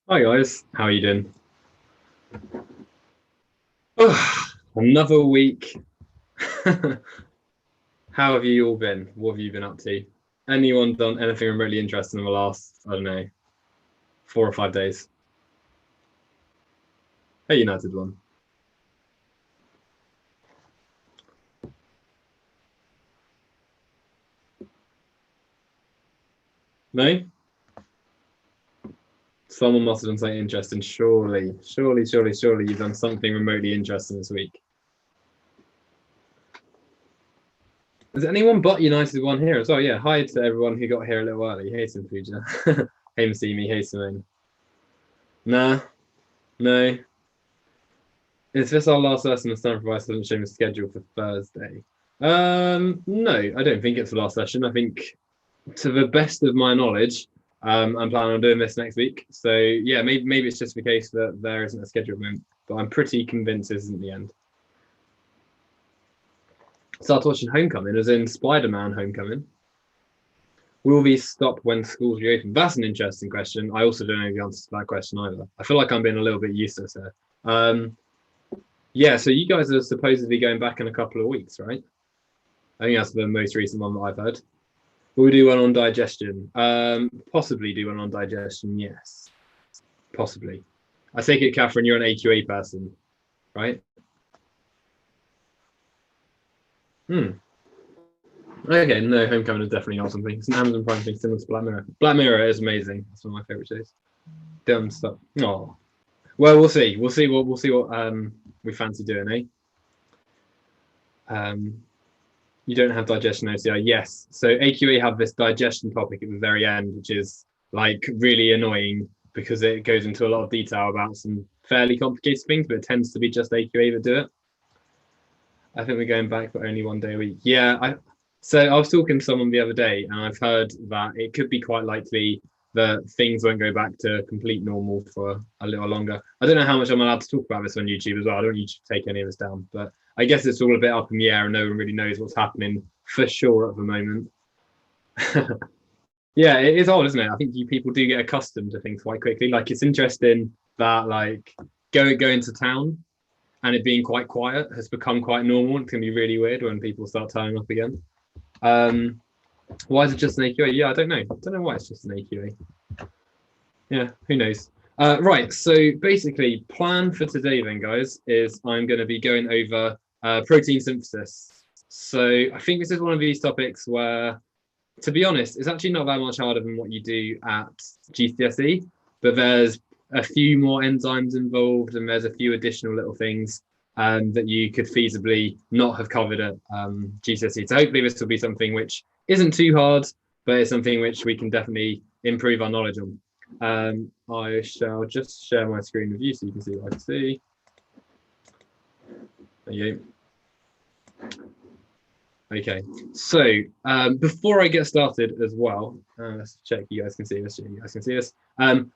Hi guys, how are you doing? Oh, another week. How have you all been? What have you been up to? Anyone done anything remotely interesting in the last, I don't know, 4 or 5 days? Hey, United one. No? Someone must have done something interesting. Surely you've done something remotely interesting this week. Is anyone but United one here as well? Yeah, hi to everyone who got here a little early. Hey, Simfuja. Hey, Masimi. Hey, Simone. Nah, no. Is this our last lesson of Stanford Vice doesn't show me schedule for Thursday? No, I don't think it's the last session. I think, to the best of my knowledge, I'm planning on doing this next week. So yeah, maybe it's just the case that there isn't a schedule at the moment, but I'm pretty convinced this isn't the end. Start watching Homecoming, as in Spider-Man Homecoming. Will these stop when schools reopen? That's an interesting question. I also don't know the answer to that question either. I feel like I'm being a little bit useless here. Yeah, so you guys are supposedly going back in a couple of weeks, right? I think that's the most recent one that I've heard. Will we do one on digestion? Possibly do one on digestion, yes. Possibly. I take it, Catherine, you're an AQA person, right? Hmm. Okay, no, Homecoming is definitely not something. It's an Amazon Prime thing similar to Black Mirror. Black Mirror is amazing. It's one of my favorite shows. Dumb stuff. Oh, well, we'll see. We'll see what we fancy doing, eh? You don't have digestion OCR. Yes. So AQA have this digestion topic at the very end, which is like really annoying because it goes into a lot of detail about some fairly complicated things, but it tends to be just AQA that do it. I think we're going back, but only one day a week. Yeah. So I was talking to someone the other day, and I've heard that it could be quite likely that things won't go back to complete normal for a little longer. I don't know how much I'm allowed to talk about this on YouTube as well. I don't need to take any of this down, but I guess it's all a bit up in the air, and no one really knows what's happening for sure at the moment. Yeah, it is odd, isn't it? I think you people do get accustomed to things quite quickly. Like it's interesting that like going to town and it being quite quiet has become quite normal. It can be really weird when people start turning up again. Um, why is it just an AQA? Yeah, I don't know. I don't know why it's just an AQA. Yeah, who knows? Right, so basically, plan for today then, guys, is I'm going to be going over protein synthesis. So I think this is one of these topics where, to be honest, it's actually not that much harder than what you do at GCSE, but there's a few more enzymes involved and there's a few additional little things that you could feasibly not have covered at GCSE. So hopefully this will be something which isn't too hard, but it's something which we can definitely improve our knowledge on. I shall just share my screen with you so you can see what I can see. There you go. Okay, so before I get started as well, let's check you guys can see this. You guys can see this.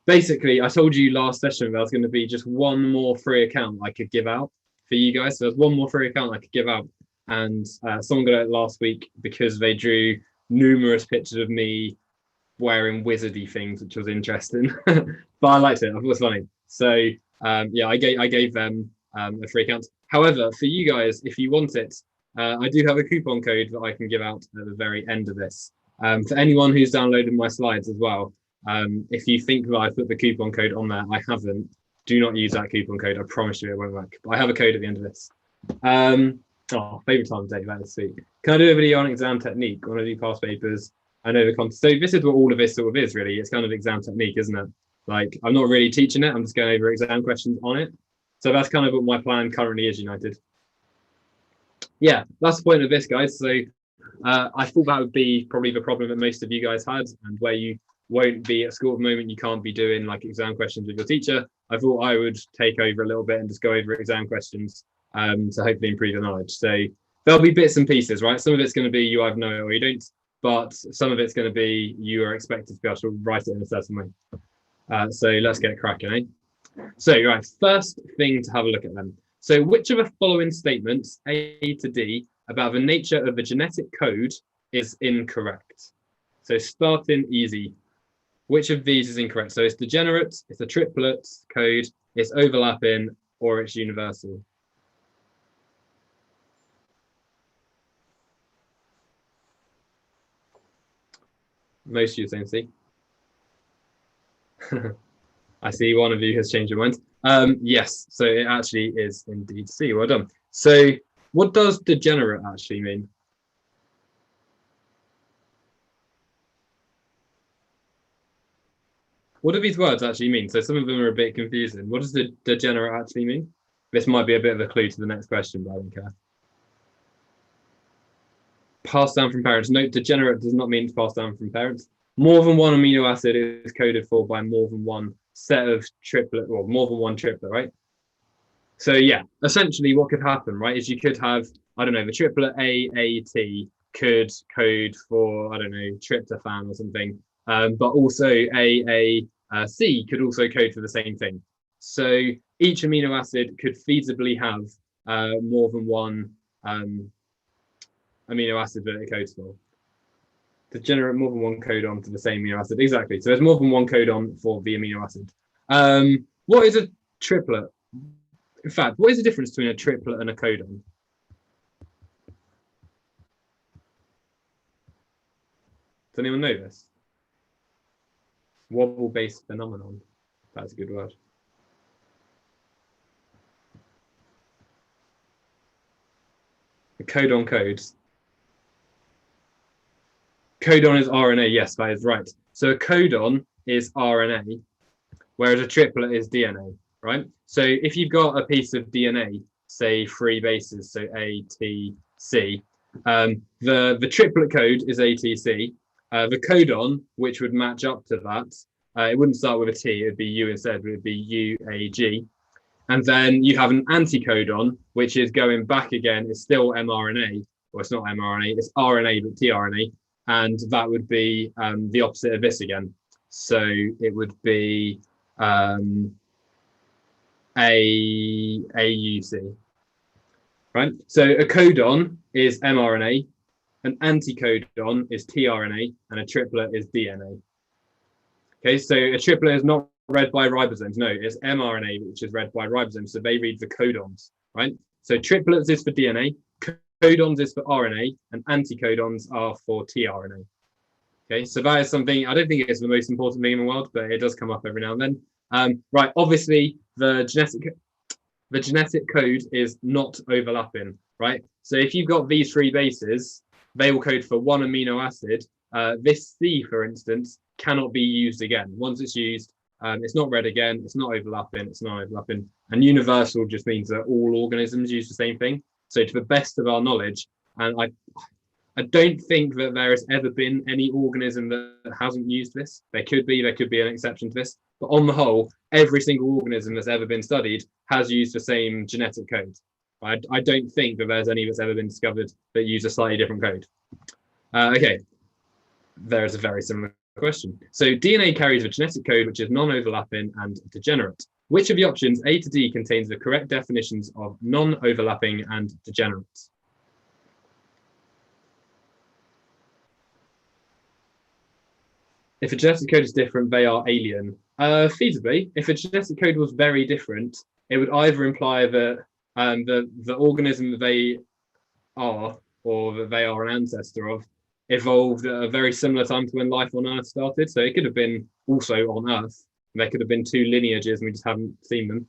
Basically, I told you last session there was going to be just one more free account I could give out for you guys. So there's one more free account I could give out, and someone got it last week because they drew numerous pictures of me wearing wizardy things, which was interesting. But I liked it. I thought it was funny. So yeah, I gave them a free account. However, for you guys, if you want it, I do have a coupon code that I can give out at the very end of this. For anyone who's downloaded my slides as well, if you think that I put the coupon code on there, I haven't. Do not use that coupon code. I promise you it won't work. But I have a code at the end of this. Favorite time of day, that is sweet. Can I do a video on exam technique? When I do past papers, I know the content. So this is what all of this sort of is really. It's kind of exam technique, isn't it? Like I'm not really teaching it. I'm just going over exam questions on it. So that's kind of what my plan currently is, United. Yeah, that's the point of this, guys. So I thought that would be probably the problem that most of you guys had, and where you won't be at school at the moment, you can't be doing like exam questions with your teacher. I thought I would take over a little bit and just go over exam questions to hopefully improve your knowledge. So there'll be bits and pieces, right? Some of it's going to be you either know it or you don't, but some of it's going to be you are expected to be able to write it in a certain way. So let's get cracking, eh? So, right, first thing to have a look at then. So, which of the following statements, A to D, about the nature of the genetic code is incorrect? So, starting easy. Which of these is incorrect? So it's degenerate, it's a triplet code, it's overlapping, or it's universal. Most of you saying C. I see one of you has changed your mind. Yes, so it actually is indeed C. Well done. So what does degenerate actually mean? What do these words actually mean? So some of them are a bit confusing. What does the degenerate actually mean? This might be a bit of a clue to the next question, but I don't care. Passed down from parents. Note, degenerate does not mean passed down from parents. More than one amino acid is coded for by more than one set of triplet, or more than one triplet, right? So yeah, essentially what could happen, right, is you could have, I don't know, the triplet AAT could code for, I don't know, tryptophan or something, but also AAC could also code for the same thing. So each amino acid could feasibly have more than one amino acid that it codes for. To generate more than one codon to the same amino acid. Exactly. So there's more than one codon for the amino acid. What is a triplet? In fact, what is the difference between a triplet and a codon? Does anyone know this? Wobble-based phenomenon. That's a good word. The codon codes. Codon is RNA. Yes, that is right. So a codon is RNA, whereas a triplet is DNA, right? So if you've got a piece of DNA, say 3 bases, so A, T, C, the triplet code is ATC. The codon, which would match up to that, it wouldn't start with a T, it would be U instead, it would be UAG. And then you have an anticodon, which is going back again, it's still mRNA, or it's not mRNA, it's RNA, but tRNA. And that would be the opposite of this again. So it would be AUC, right? So a codon is mRNA, an anticodon is tRNA, and a triplet is DNA. Okay, so a triplet is not read by ribosomes. No, it's mRNA, which is read by ribosomes. So they read the codons, right? So triplets is for DNA, codons is for RNA, and anticodons are for tRNA. Okay, so that is something, I don't think it's the most important thing in the world, but it does come up every now and then. Right, obviously the genetic code is not overlapping, right? So if you've got these 3 bases, they will code for one amino acid. This C, for instance, cannot be used again. Once it's used, it's not read again, it's not overlapping, it's not overlapping. And universal just means that all organisms use the same thing. So to the best of our knowledge, and I don't think that there has ever been any organism that hasn't used this. There could be an exception to this, but on the whole, every single organism that's ever been studied has used the same genetic code. I don't think that there's any that's ever been discovered that use a slightly different code. Okay, there is a very similar question. So DNA carries a genetic code which is non-overlapping and degenerate. Which of the options A to D contains the correct definitions of non-overlapping and degenerate? If a genetic code is different, they are alien. Feasibly, if a genetic code was very different, it would either imply that the organism that they are, or that they are an ancestor of, evolved at a very similar time to when life on Earth started. So it could have been also on Earth. There could have been 2 lineages and we just haven't seen them.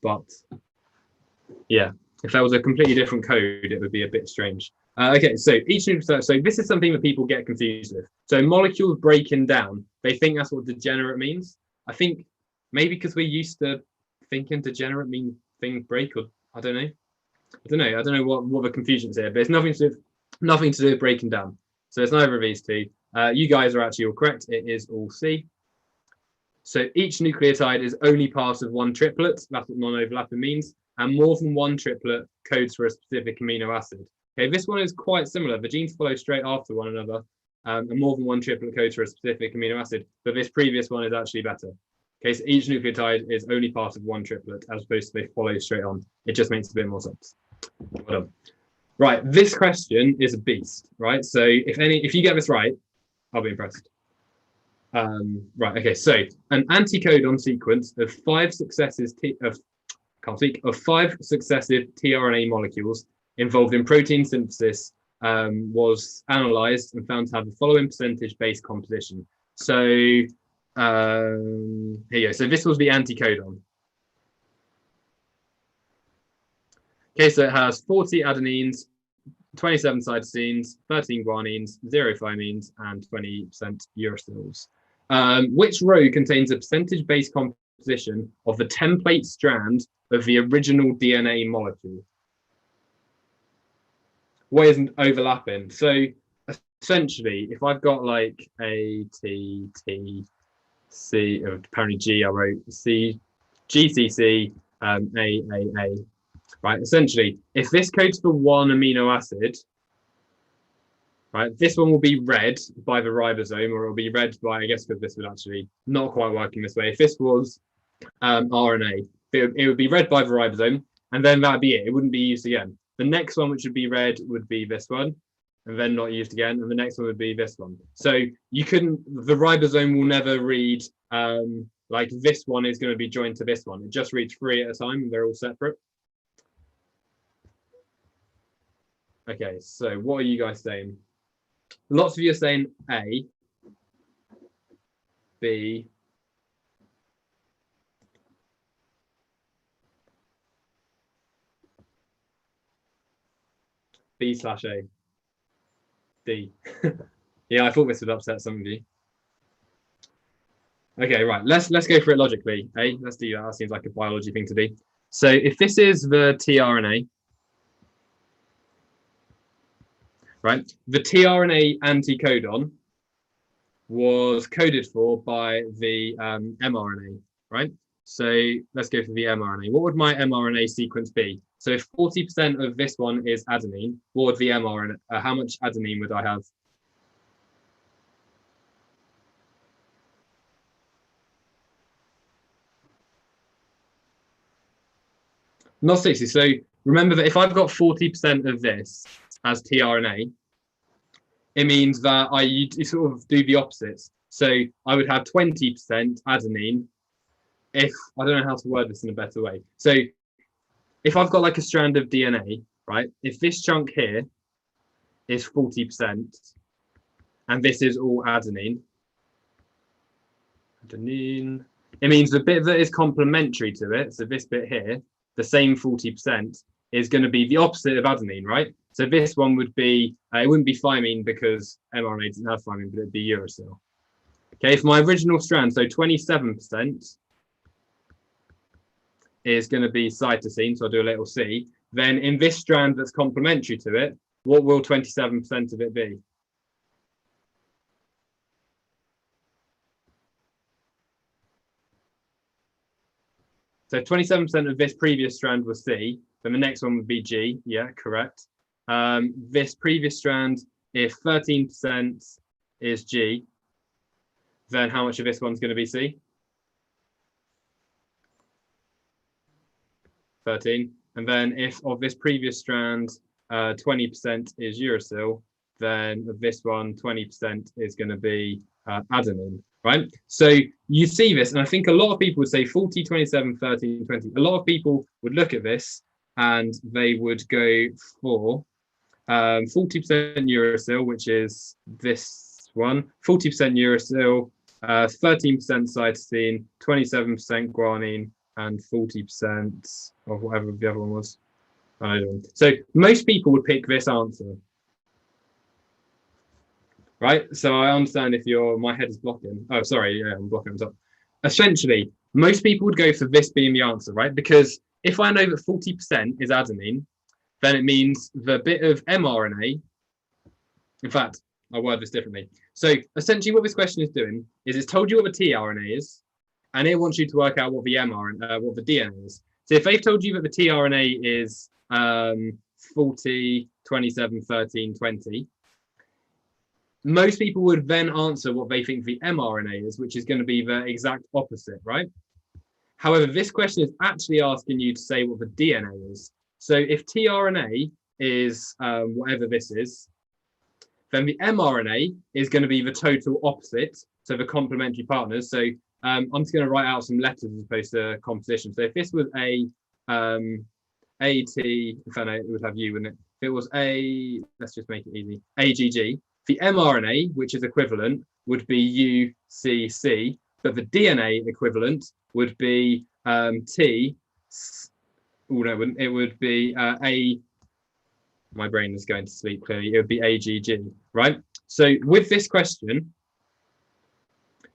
But yeah, if that was a completely different code, it would be a bit strange. Okay, so so this is something that people get confused with. So molecules breaking down, they think that's what degenerate means. I think maybe because we're used to thinking degenerate means things break, or I don't know what the confusion is here, but it's nothing to do with breaking down. So it's neither of these 2. You guys are actually all correct. It is all C. So each nucleotide is only part of one triplet. That's what non-overlapping means. And more than one triplet codes for a specific amino acid. Okay, this one is quite similar. The genes follow straight after one another, and more than one triplet codes for a specific amino acid. But this previous one is actually better. Okay, so each nucleotide is only part of one triplet, as opposed to they follow straight on. It just makes a bit more sense. Well done. Right, this question is a beast, right? So if you get this right, I'll be impressed. Right. Okay. So an anticodon sequence of five successive tRNA molecules involved in protein synthesis was analysed and found to have the following percentage base composition. So here you go. So this was the anticodon. Okay, so it has 40 adenines, 27 cytosines, 13 guanines, 0 thymines, and 20% uracils. Which row contains a percentage base composition of the template strand of the original DNA molecule? What isn't overlapping? So essentially, if I've got like A, T, T, C, apparently G, I wrote C, G, C, C, A, A. Right, essentially, if this codes for one amino acid, right, this one will be read by the ribosome, or it'll be read by, I guess, because this would actually not quite working this way. If this was RNA, it would be read by the ribosome, and then that'd be it. It wouldn't be used again. The next one which would be read would be this one, and then not used again, and the next one would be this one. So you couldn't, the ribosome will never read like this one is going to be joined to this one. It just reads 3 at a time, and they're all separate. Okay, so what are you guys saying? Lots of you are saying A, B, B/A, D. Yeah, I thought this would upset some of you. Okay, right. Let's go for it logically. Let's do that. That seems like a biology thing to do. So if this is the tRNA, right? The tRNA anticodon was coded for by the mRNA, right? So let's go for the mRNA. What would my mRNA sequence be? So if 40% of this one is adenine, what would the mRNA, how much adenine would I have? Not 60. So remember that if I've got 40% of this as tRNA, it means that you sort of do the opposites. So I would have 20% adenine if, I don't know how to word this in a better way. So if I've got like a strand of DNA, right? If this chunk here is 40% and this is all adenine, it means the bit that is complementary to it, so this bit here, the same 40%, is going to be the opposite of adenine, right? So this one would be, it wouldn't be thymine because mRNA doesn't have thymine, but it'd be uracil. Okay, for my original strand, so 27% is going to be cytosine, so I'll do a little C. Then in this strand that's complementary to it, what will 27% of it be? So 27% of this previous strand was C, then the next one would be G. Yeah, correct. This previous strand, if 13% is G, then how much of this one's going to be C? 13. And then if of this previous strand, 20% is uracil, then of this one, 20% is going to be adenine, right? So you see this, and I think a lot of people would say 40, 27, 13, 20. A lot of people would look at this and they would go for 40% uracil, which is this one, 40% uracil, 13% cytosine, 27% guanine, and 40% of whatever the other one was. So most people would pick this answer. Right, so I understand if my head is blocking. Oh, sorry, yeah, I'm blocking it up. Essentially, most people would go for this being the answer, right? Because if I know that 40% is adenine, then it means the bit of mRNA, in fact, I'll word this differently. So essentially what this question is doing is it's told you what the tRNA is, and it wants you to work out what the mRNA, what the DNA is. So if they've told you that the tRNA is 40, 27, 13, 20, most people would then answer what they think the mRNA is, which is going to be the exact opposite, right? However, this question is actually asking you to say what the DNA is. So if tRNA is whatever this is, then the mRNA is going to be the total opposite. so the complementary partners. So I'm just going to write out some letters as opposed to composition. So if this was AT, in fact, it would have U, wouldn't it? If it was let's just make it easy, AGG, the mRNA, which is equivalent, would be UCC, but the DNA equivalent would be T. Oh no, it wouldn't. It would be my brain is going to sleep clearly. It would be AGG, right? So with this question,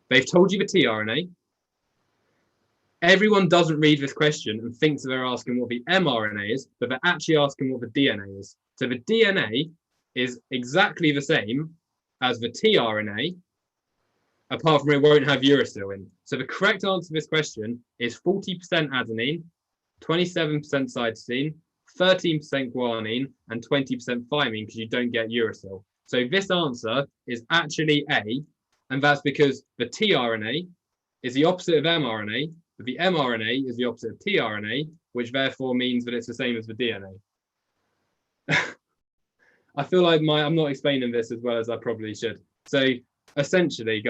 they've told you the tRNA. Everyone doesn't read this question and thinks they're asking what the mRNA is, but they're actually asking what the DNA is. So the DNA is exactly the same as the tRNA, apart from it won't have uracil in. So the correct answer to this question is 40% adenine, 27% cytosine, 13% guanine, and 20% thymine, because you don't get uracil. So this answer is actually A, and that's because the tRNA is the opposite of mRNA, but the mRNA is the opposite of tRNA, which therefore means that it's the same as the DNA. I feel like I'm not explaining this as well as I probably should. So essentially,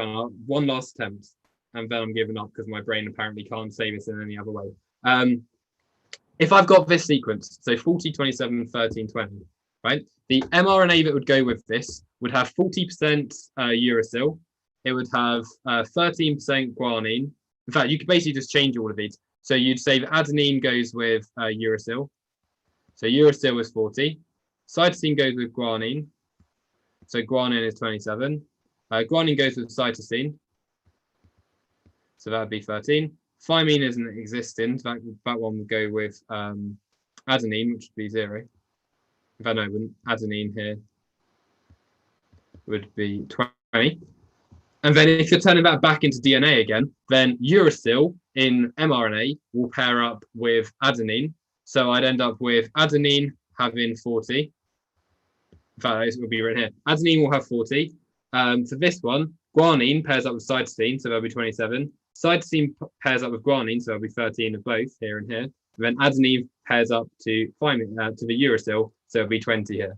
one last attempt, and then I'm giving up because my brain apparently can't say this in any other way. If I've got this sequence, so 40, 27, 13, 20, right? The mRNA that would go with this would have 40% uracil. It would have 13% guanine. In fact, you could basically just change all of these. So you'd say that adenine goes with uracil. So uracil is 40. Cytosine goes with guanine. So guanine is 27. Guanine goes with cytosine. So that would be 13. Thymine isn't existing. That one would go with adenine, which would be 0. In fact, no, it wouldn't. Adenine here would be 20. And then if you're turning that back into DNA again, then uracil in mRNA will pair up with adenine. So I'd end up with adenine having 40. In fact, it will be written here. Adenine will have 40. For this one, guanine pairs up with cytosine, so there'll be 27. Cytosine pairs up with guanine, so there'll be 13 of both here and here. And then adenine pairs up to thymine, to the uracil, so it'll be 20 here.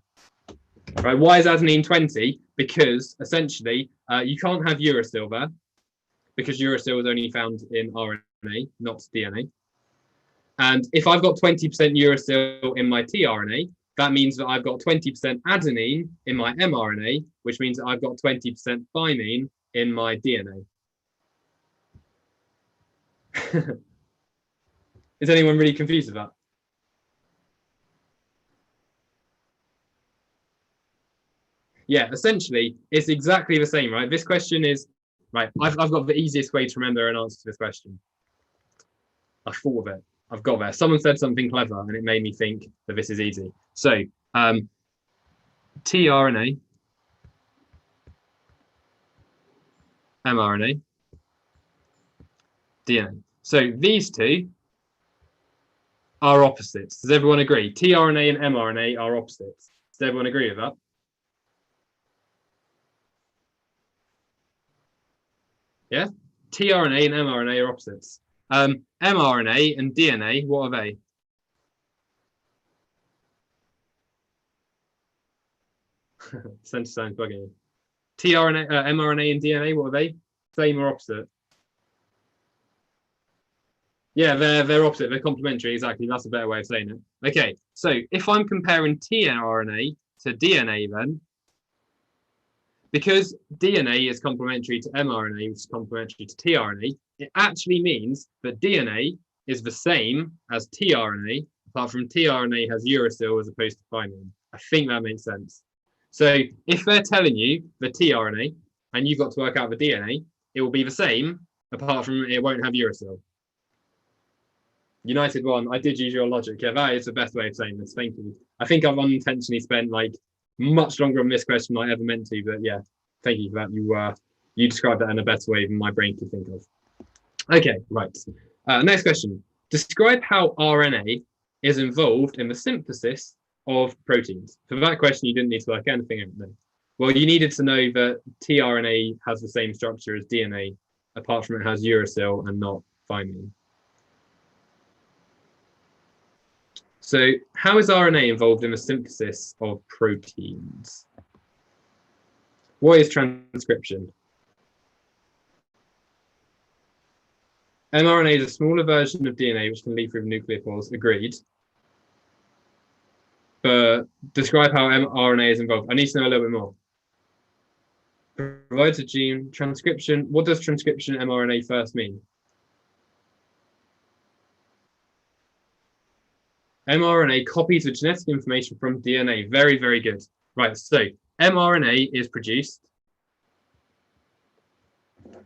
Right? Why is adenine 20? Because essentially you can't have uracil there, because uracil is only found in RNA, not DNA. And if I've got 20% uracil in my tRNA, that means that I've got 20% adenine in my mRNA, which means that I've got 20% thymine in my DNA. Is anyone really confused with that? Yeah, essentially, it's exactly the same, right? This question is, right, I've got the easiest way to remember an answer to this question. I thought of it. I've got there. Someone said something clever, and it made me think that this is easy. So, tRNA, mRNA, DNA. So these two are opposites. Does everyone agree? tRNA and mRNA are opposites. Does everyone agree with that? Yeah? tRNA and mRNA are opposites. mRNA and DNA, what are they? Center sound bugging. tRNA, mRNA and DNA, what are they? Same or opposite? Yeah, they're opposite. They're complementary. Exactly. That's a better way of saying it. Okay, so if I'm comparing tRNA to DNA, then because DNA is complementary to mRNA, which is complementary to tRNA, it actually means that DNA is the same as tRNA, apart from tRNA has uracil as opposed to thymine. I think that makes sense. So if they're telling you the tRNA and you've got to work out the DNA, it will be the same, apart from it won't have uracil. United one, I did use your logic. Yeah, that is the best way of saying this. Thank you. I think I've unintentionally spent like much longer on this question than I ever meant to, but yeah, thank you for that. You described that in a better way than my brain could think of. Okay, right. Next question. Describe how RNA is involved in the synthesis of proteins. For that question, you didn't need to work anything out there. Well, you needed to know that tRNA has the same structure as DNA, apart from it has uracil and not thymine. So how is RNA involved in the synthesis of proteins? What is transcription? mRNA is a smaller version of DNA which can lead through nuclear pores. Agreed. But describe how mRNA is involved. I need to know a little bit more. Provides a gene transcription. What does transcription mRNA first mean? mRNA copies the genetic information from DNA. Very, very good. Right, so mRNA is produced.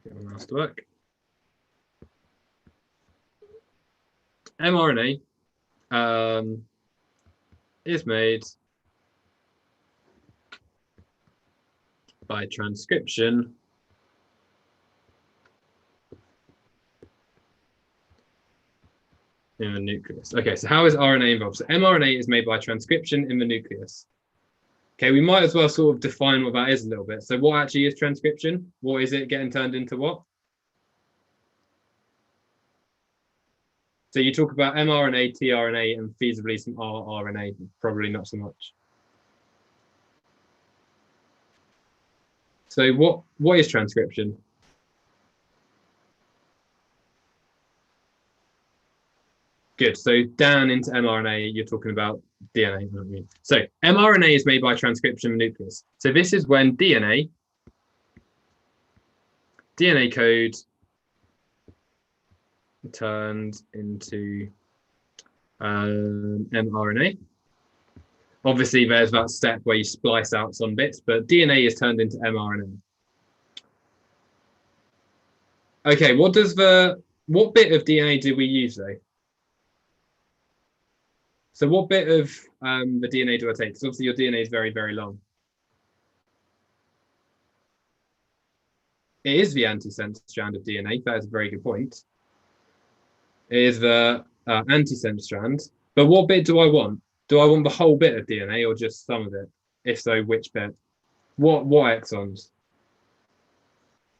Get my mouse to work. mRNA is made by transcription in the nucleus. Okay, so how is RNA involved? So mRNA is made by transcription in the nucleus. Okay, we might as well sort of define what that is a little bit. So what actually is transcription? What is it getting turned into what? So you talk about mRNA, tRNA, and feasibly some rRNA, probably not so much. So what is transcription? Good. So down into mRNA, you're talking about DNA, aren't you? So mRNA is made by transcription of the nucleus. So this is when DNA code turned into mRNA. Obviously, there's that step where you splice out some bits, but DNA is turned into mRNA. Okay, what bit of DNA do we use though? So what bit of the DNA do I take? Because obviously your DNA is very, very long. It is the antisense strand of DNA. That is a very good point. It is the antisense strand. But what bit do I want? Do I want the whole bit of DNA or just some of it? If so, which bit? What exons?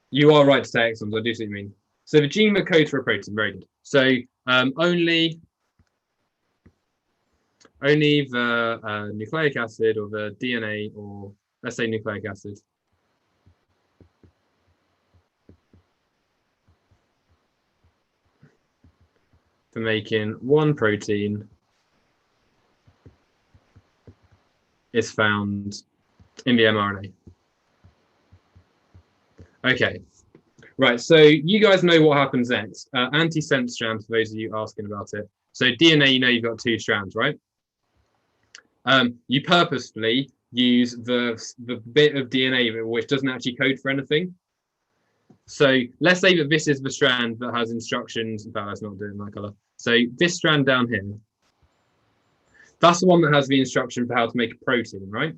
You are right to say exons. I do see what you mean. So the gene that codes for a protein. Very good. So only the nucleic acid or the DNA, or let's say nucleic acid, for making one protein is found in the mRNA. Okay, right, so you guys know what happens next. Antisense strand, for those of you asking about it. So DNA, you know you've got two strands, right? You purposefully use the bit of DNA which doesn't actually code for anything. So let's say that this is the strand that has instructions. In fact, let's not do it in my color. So this strand down here, that's the one that has the instruction for how to make a protein, right?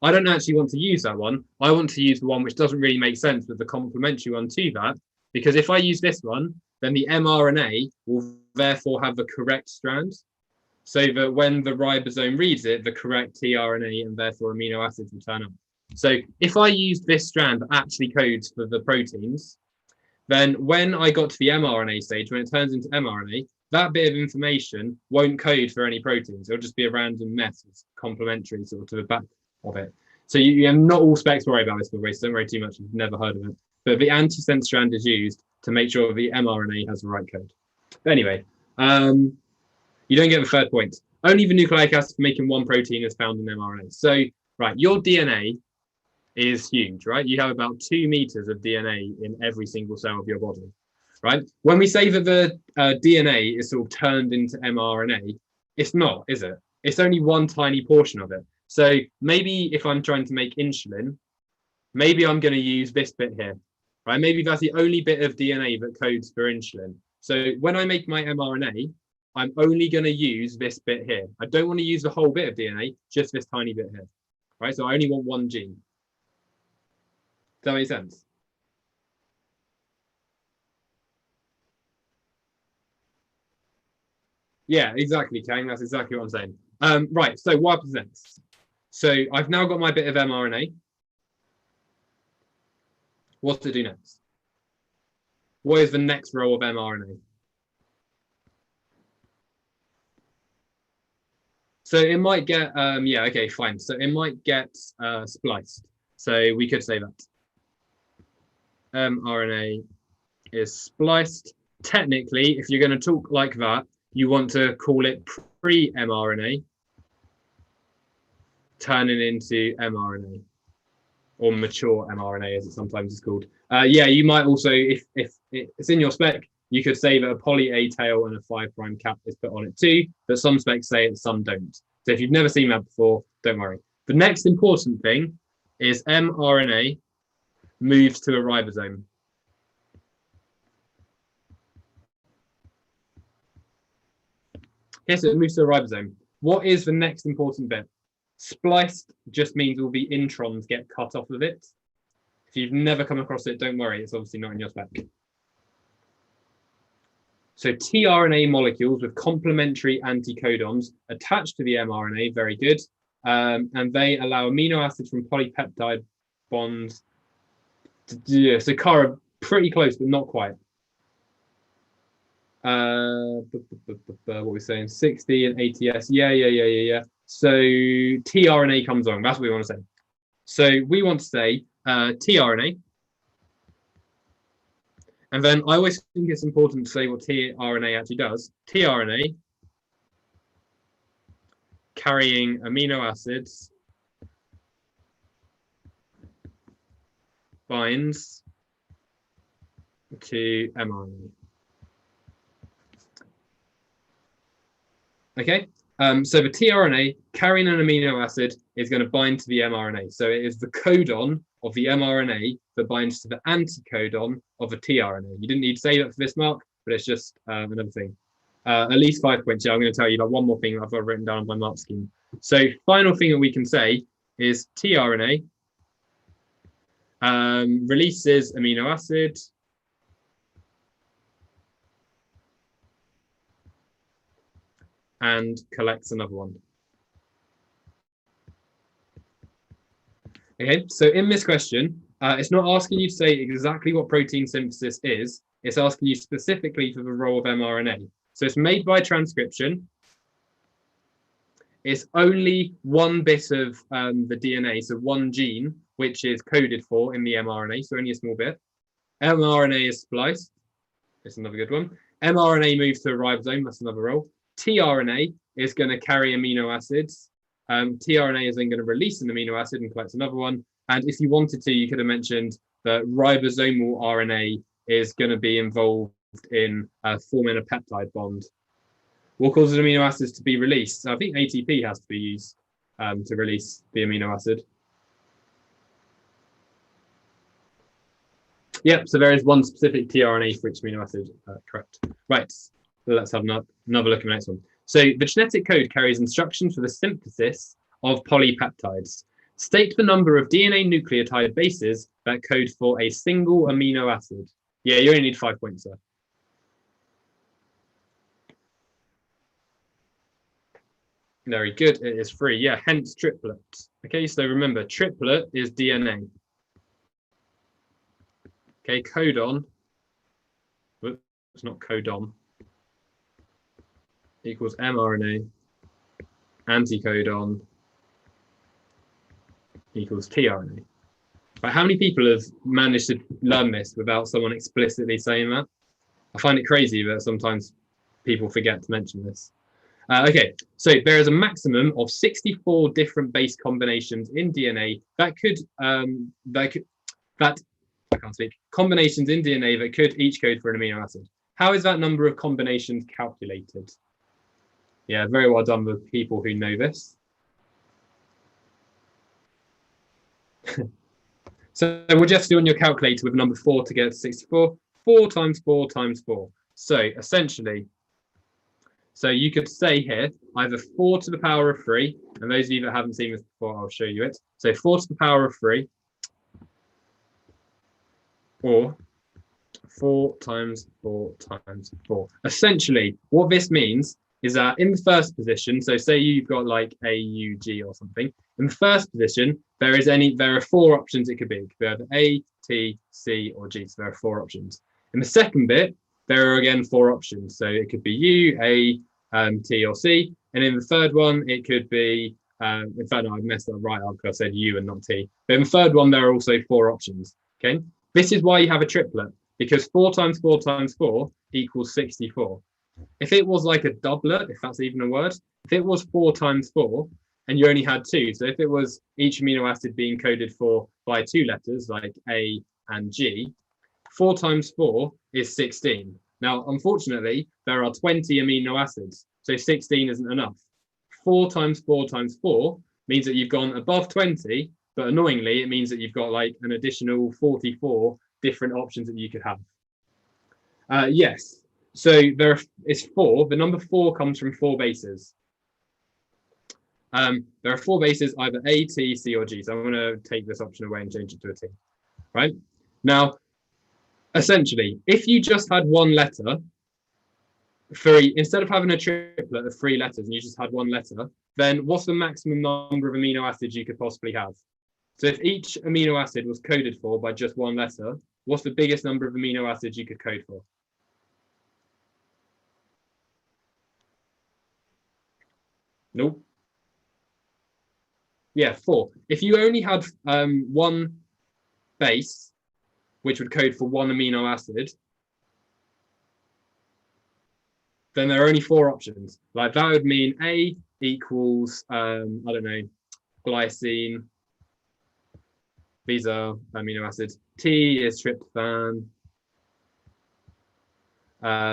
I don't actually want to use that one. I want to use the one which doesn't really make sense with the complementary one to that, because if I use this one, then the mRNA will therefore have the correct strand, so that when the ribosome reads it, the correct tRNA and therefore amino acids will turn up. So if I used this strand that actually codes for the proteins, then when I got to the mRNA stage, when it turns into mRNA, that bit of information won't code for any proteins. It'll just be a random mess. It's complementary sort of to the back of it. So you have not all specs to worry about this, by the way, so don't worry too much. I've never heard of it. But the antisense strand is used to make sure the mRNA has the right code. But anyway, you don't get the third point. Only the nucleic acid for making one protein is found in mRNA. So, right, your DNA is huge, right? You have about 2 meters of DNA in every single cell of your body, right? When we say that the DNA is sort of turned into mRNA, it's not, is it? It's only one tiny portion of it. So maybe if I'm trying to make insulin, maybe I'm going to use this bit here, right? Maybe that's the only bit of DNA that codes for insulin. So when I make my mRNA, I'm only going to use this bit here. I don't want to use the whole bit of DNA, just this tiny bit here, right? So I only want one gene. Does that make sense? Yeah, exactly, Kang. That's exactly what I'm saying. Right, so what happens next? So I've now got my bit of mRNA. What to do next? What is the next row of mRNA? So it might get, yeah, okay, fine. So it might get spliced. So we could say that mRNA is spliced. technically, if you're going to talk like that, you want to call it pre-mRNA turning into mRNA, or mature mRNA as it sometimes is called. Yeah, you might also, if it's in your spec, you could say that a poly A tail and a 5' cap is put on it too, but some specs say it, some don't. So if you've never seen that before, don't worry. The next important thing is mRNA moves to a ribosome. Okay, so it moves to a ribosome. What is the next important bit? Spliced just means all the introns get cut off of it. If you've never come across it, don't worry, it's obviously not in your spec. So tRNA molecules with complementary anticodons attached to the mRNA, very good. And they allow amino acids from polypeptide bonds. So Cara, pretty close, but not quite. What are we saying? 60 and ATS. Yeah. So tRNA comes on. That's what we want to say. So we want to say tRNA. And then I always think it's important to say what tRNA actually does. tRNA carrying amino acids binds to mRNA. Okay, so the tRNA carrying an amino acid is going to bind to the mRNA. So it is the codon of the mRNA that binds to the anticodon of the tRNA. You didn't need to say that for this mark, but it's just another thing. At least 5 points. Yeah, I'm going to tell you about one more thing that I've got written down on my mark scheme. So final thing that we can say is tRNA releases amino acid and collects another one. Okay, so in this question, it's not asking you to say exactly what protein synthesis is. It's asking you specifically for the role of mRNA. So it's made by transcription. It's only one bit of the DNA, so one gene, which is coded for in the mRNA, so only a small bit. mRNA is spliced. It's another good one. mRNA moves to a ribosome. That's another role. tRNA is going to carry amino acids. tRNA is then going to release an amino acid and collect another one. And if you wanted to, you could have mentioned that ribosomal RNA is going to be involved in forming a peptide bond. What causes amino acids to be released? So I think ATP has to be used to release the amino acid. Yep, so there is one specific tRNA for each amino acid, correct. Right, so let's have another look at the next one. So the genetic code carries instructions for the synthesis of polypeptides. State the number of DNA nucleotide bases that code for a single amino acid. Yeah, you only need 5 points there. Very good, it is 3. Yeah, hence triplet. Okay, so remember, triplet is DNA. Okay, codon, it's not codon, equals mRNA, anticodon equals tRNA. But how many people have managed to learn this without someone explicitly saying that? I find it crazy that sometimes people forget to mention this. Okay, so there is a maximum of 64 different base combinations in DNA combinations in DNA that could each code for an amino acid. How is that number of combinations calculated? Yeah, very well done with people who know this. So we'll just do on your calculator with number 4 to get to 64. 4 times 4 times 4. So essentially, so you could say here either 4 to the power of 3, and those of you that haven't seen this before, I'll show you it. So 4 to the power of 3, or 4 times 4 times 4. Essentially, what this means is that in the first position, so say you've got like A, U, G or something. In the first position, there are 4 options it could be. It could be either A, T, C, or G. So there are 4 options. In the second bit, there are again 4 options. So it could be U, A, T, or C. And in the third one, it could be, in fact, no, I messed up right up because I said U and not T. But in the third one, there are also 4 options. Okay. This is why you have a triplet. because 4 times 4 times 4 equals 64. If it was like a doublet, if that's even a word, if it was 4 times 4 and you only had 2, so if it was each amino acid being coded for by 2 letters like A and G, 4 times 4 is 16. Now, unfortunately, there are 20 amino acids, so 16 isn't enough. 4 times 4 times 4 means that you've gone above 20, but annoyingly, it means that you've got like an additional 44 different options that you could have. Yes, so it's 4. The number 4 comes from 4 bases. There are 4 bases, either A, T, C, or G. So I'm going to take this option away and change it to a T. Right? Now, essentially, if you just had one letter, instead of having a triplet of 3 letters and you just had one letter, then what's the maximum number of amino acids you could possibly have? So if each amino acid was coded for by just one letter, what's the biggest number of amino acids you could code for? Nope. Yeah, 4. If you only had one base, which would code for one amino acid, then there are only 4 options. Like that would mean A equals, I don't know, glycine. These are amino acids. T is tryptophan.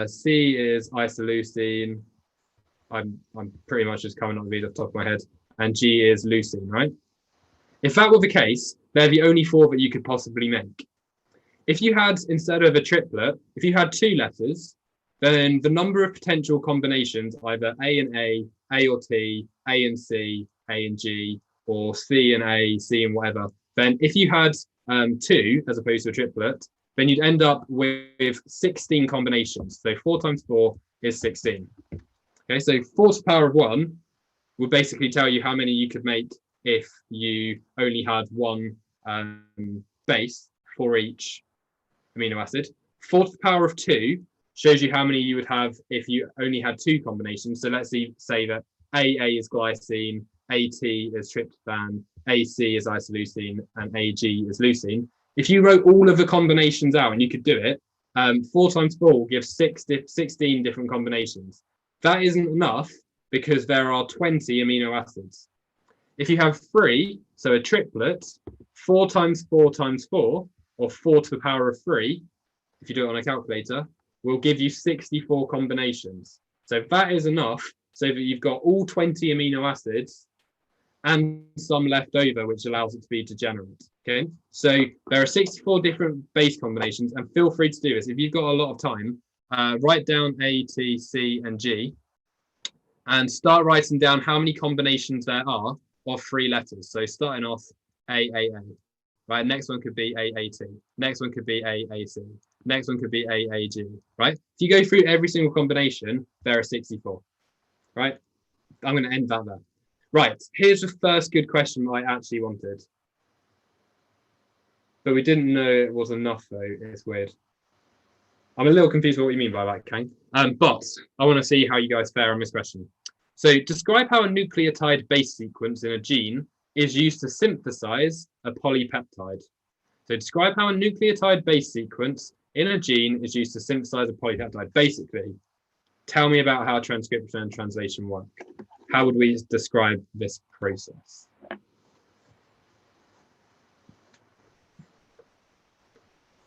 C is isoleucine. I'm pretty much just coming up with these off the top of my head. And G is leucine, right? If that were the case, they're the only 4 that you could possibly make. If you had, instead of a triplet, if you had 2 letters, then the number of potential combinations, either A and A or T, A and C, A and G, or C and A, C and whatever, then if you had 2 as opposed to a triplet, then you'd end up with 16 combinations. So 4 times 4 is 16. Okay, so 4 to the power of 1 would basically tell you how many you could make if you only had one base for each amino acid. 4 to the power of 2 shows you how many you would have if you only had 2 combinations. So let's say that AA is glycine, AT is tryptophan, AC is isoleucine, and AG is leucine. If you wrote all of the combinations out, and you could do it, 4 times 4 will give 16 different combinations. That isn't enough because there are 20 amino acids. If you have 3, so a triplet, 4 times 4 times 4, or 4 to the power of 3, if you do it on a calculator, will give you 64 combinations. So that is enough so that you've got all 20 amino acids and some left over, which allows it to be degenerate. Okay, so there are 64 different base combinations, and feel free to do this. If you've got a lot of time, write down A, T, C, and G, and start writing down how many combinations there are of 3 letters. So starting off AAA, right? Next one could be AAT. Next one could be AAC. Next one could be AAG, right? If you go through every single combination, there are 64, right? I'm going to end that there. Right, here's the first good question I actually wanted. But we didn't know it was enough, though. It's weird. I'm a little confused with what you mean by that, Kang. But I want to see how you guys fare on this question. So describe how a nucleotide base sequence in a gene is used to synthesize a polypeptide. So describe how a nucleotide base sequence in a gene is used to synthesize a polypeptide. Basically, tell me about how transcription and translation work. How would we describe this process?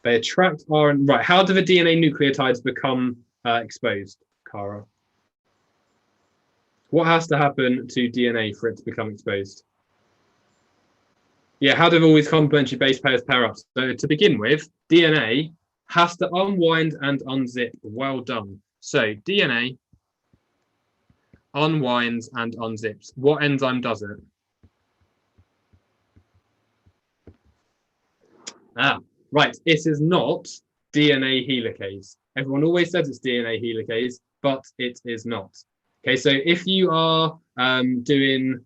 They attract RNA. Right, how do the DNA nucleotides become exposed, Cara? What has to happen to DNA for it to become exposed? Yeah, how do all these complementary base pairs pair up? So to begin with, DNA has to unwind and unzip. Well done. So DNA unwinds and unzips. What enzyme does it? Right, it is not DNA helicase. Everyone always says it's DNA helicase, but it is not. Okay, so if you are doing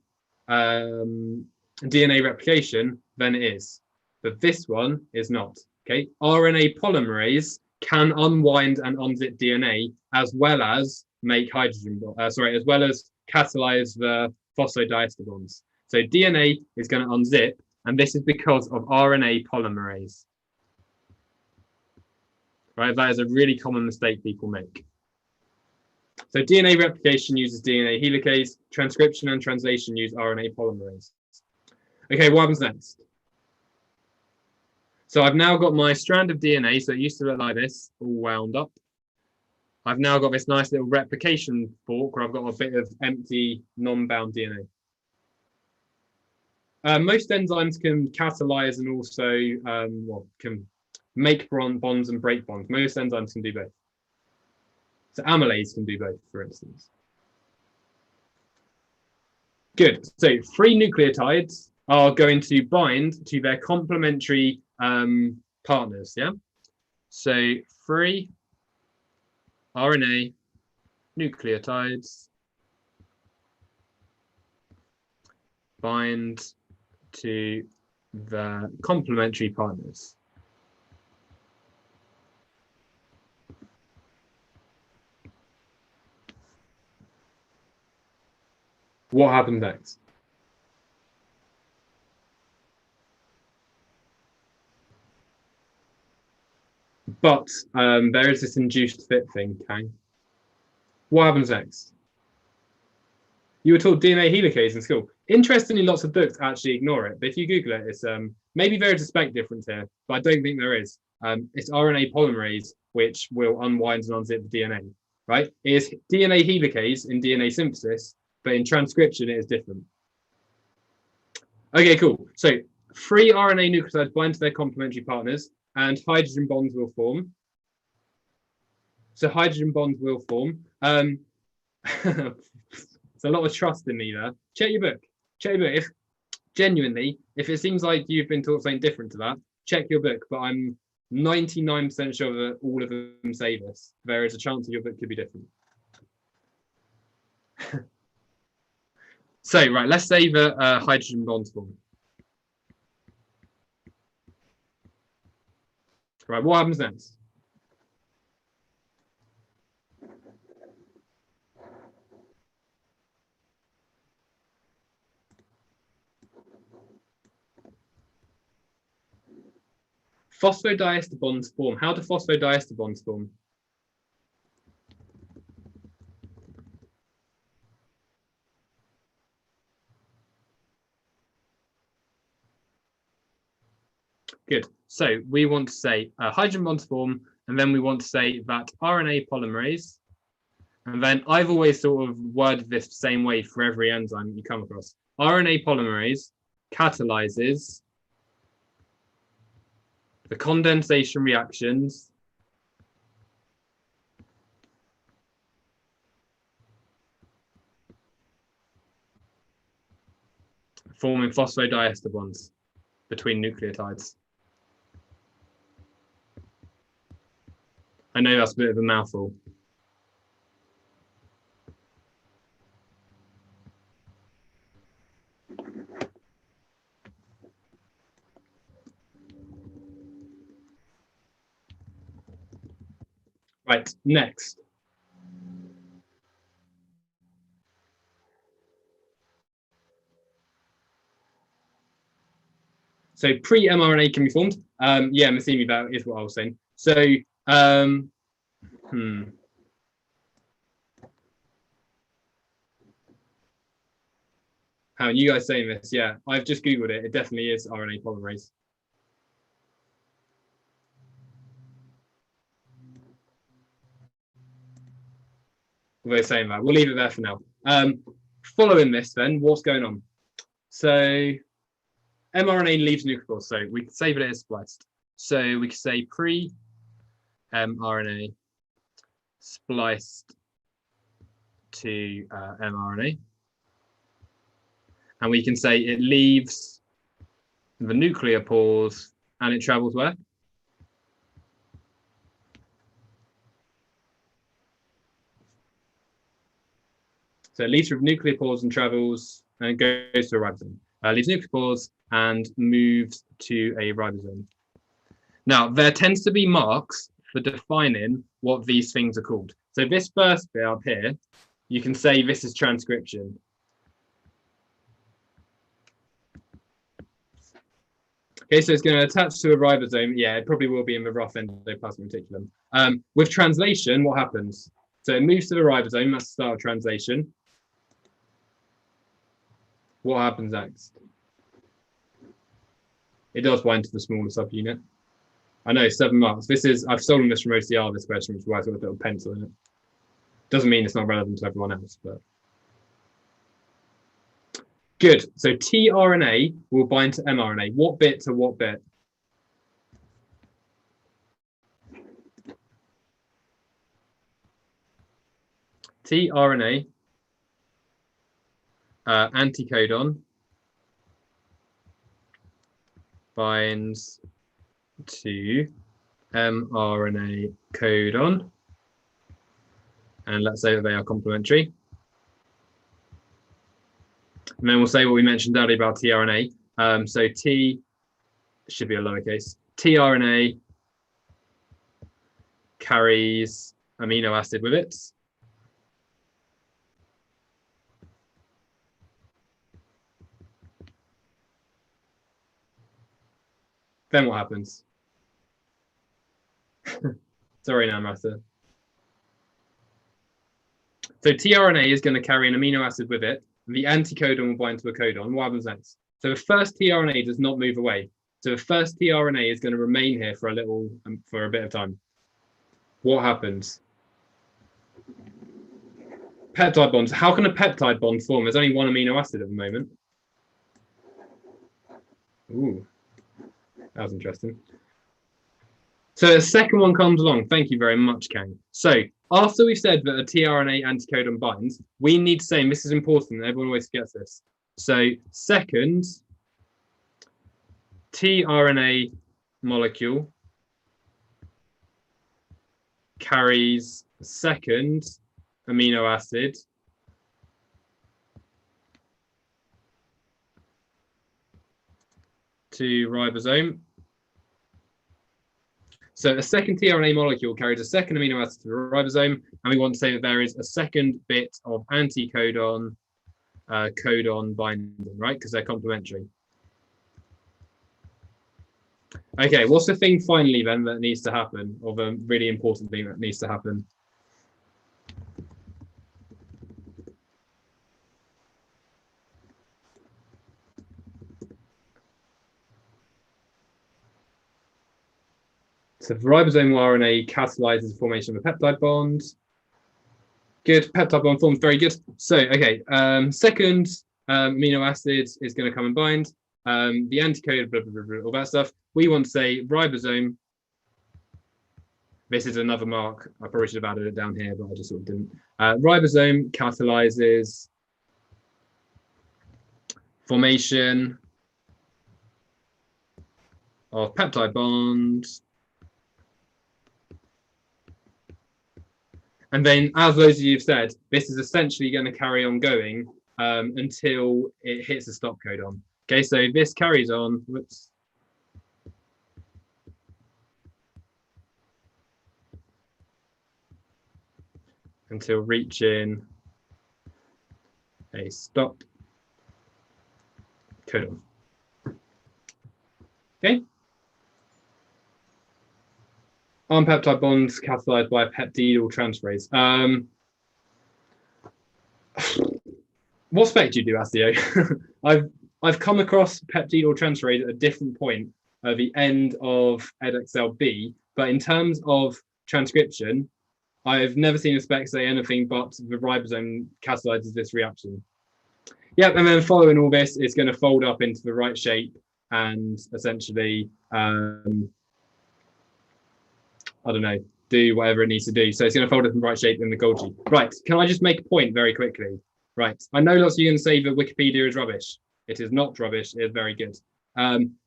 DNA replication, then it is. But this one is not. Okay, RNA polymerase can unwind and unzip DNA as well as make hydrogen, as well as catalyze the phosphodiester bonds. So DNA is going to unzip, and this is because of RNA polymerase. right? That is a really common mistake people make. So DNA replication uses DNA helicase, transcription and translation use RNA polymerase. Okay, what happens next? So I've now got my strand of DNA, so it used to look like this, all wound up. I've now got this nice little replication fork where I've got a bit of empty, non-bound DNA. Most enzymes can catalyze and also can make bonds and break bonds. Most enzymes can do both. So amylase can do both, for instance. Good. So free nucleotides are going to bind to their complementary partners. Yeah. So free RNA nucleotides bind to the complementary partners. What happened next? But there is this induced fit thing, okay? What happens next? You were taught DNA helicase in school. Interestingly, lots of books actually ignore it. But if you Google it, it's maybe there is a spec difference here, but I don't think there is. It's RNA polymerase, which will unwind and unzip the DNA, right? It is DNA helicase in DNA synthesis, but in transcription, it is different. Okay, cool. So free RNA nucleotides bind to their complementary partners and hydrogen bonds will form. So hydrogen bonds will form. It's a lot of trust in me there. Check your book. Check your book. If genuinely, if it seems like you've been taught something different to that, check your book. But I'm 99% sure that all of them say this. There is a chance that your book could be different. So, right, let's say the hydrogen bonds form. Right, what happens next? Phosphodiester bonds form. How do phosphodiester bonds form? Good. So we want to say hydrogen bonds form, and then we want to say that RNA polymerase. And then I've always sort of worded this the same way for every enzyme you come across. RNA polymerase catalyzes the condensation reactions forming phosphodiester bonds between nucleotides. I know that's a bit of a mouthful. Right, next. So pre-mRNA can be formed. Yeah, Massimi, that is what I was saying. So, how are you guys saying this? Yeah, I've just Googled it. It definitely is RNA polymerase. We're saying that. We'll leave it there for now. Following this, then, what's going on? So, mRNA leaves nucleopores, so we can say that it is spliced. So we can say pre-mRNA spliced to mRNA. And we can say it leaves the nucleopores and it travels where? So it leaves with nucleopores and travels and goes to a ribosome. Leaves nucleopores and moves to a ribosome. Now, there tends to be marks for defining what these things are called. So this first bit up here, you can say this is transcription. Okay, so it's going to attach to a ribosome. Yeah, it probably will be in the rough endoplasmic reticulum. With translation, what happens? So it moves to the ribosome. That's the start of translation. What happens next? It does bind to the smaller subunit. I know, 7 marks. I've stolen this from OCR, this question, which is why I've got a little pencil in it. Doesn't mean it's not relevant to everyone else, but. Good. So tRNA will bind to mRNA. What bit to what bit? tRNA, anticodon, binds to mRNA codon. And let's say that they are complementary. And then we'll say what we mentioned earlier about tRNA. So T should be a lowercase. tRNA carries amino acid with it. Then what happens? Sorry, Namrata. So tRNA is going to carry an amino acid with it. The anticodon will bind to a codon. What happens next? So the first tRNA does not move away. So the first tRNA is going to remain here for a bit of time. What happens? Peptide bonds. How can a peptide bond form? There's only one amino acid at the moment. Ooh, that was interesting. So the second one comes along. Thank you very much, Kang. So after we've said that a tRNA anticodon binds, we need to say, and this is important, everyone always forgets this. So second tRNA molecule carries second amino acid to ribosome. So a second tRNA molecule carries a second amino acid to the ribosome, and we want to say that there is a second bit of anticodon codon binding, right? Because they're complementary. Okay, what's the thing finally then that needs to happen, or the really important thing that needs to happen? So the ribosomal RNA catalyzes the formation of a peptide bond. Good, peptide bond forms, very good. So, okay, second amino acid is going to come and bind. The anticodon, blah, blah, blah, blah, all that stuff. We want to say ribosome. This is another mark. I probably should have added it down here, but I just sort of didn't. Ribosome catalyzes formation of peptide bonds. And then, as those of you have said, this is essentially going to carry on going until it hits a stop codon. Okay, so this carries on. Whoops. Until reaching a stop codon. Okay. Arm peptide bonds catalyzed by a peptidyl transferase. What spec do you do, Astio? I've come across peptidyl transferase at a different point at the end of edXL B, but in terms of transcription, I've never seen a spec say anything but the ribosome catalyzes this reaction. Yep, and then following all this, it's going to fold up into the right shape and essentially, I don't know, do whatever it needs to do. So it's going to fold up in the right shape in the Golgi. Right, can I just make a point very quickly? Right, I know lots of you are going to say that Wikipedia is rubbish. It is not rubbish, it is very good.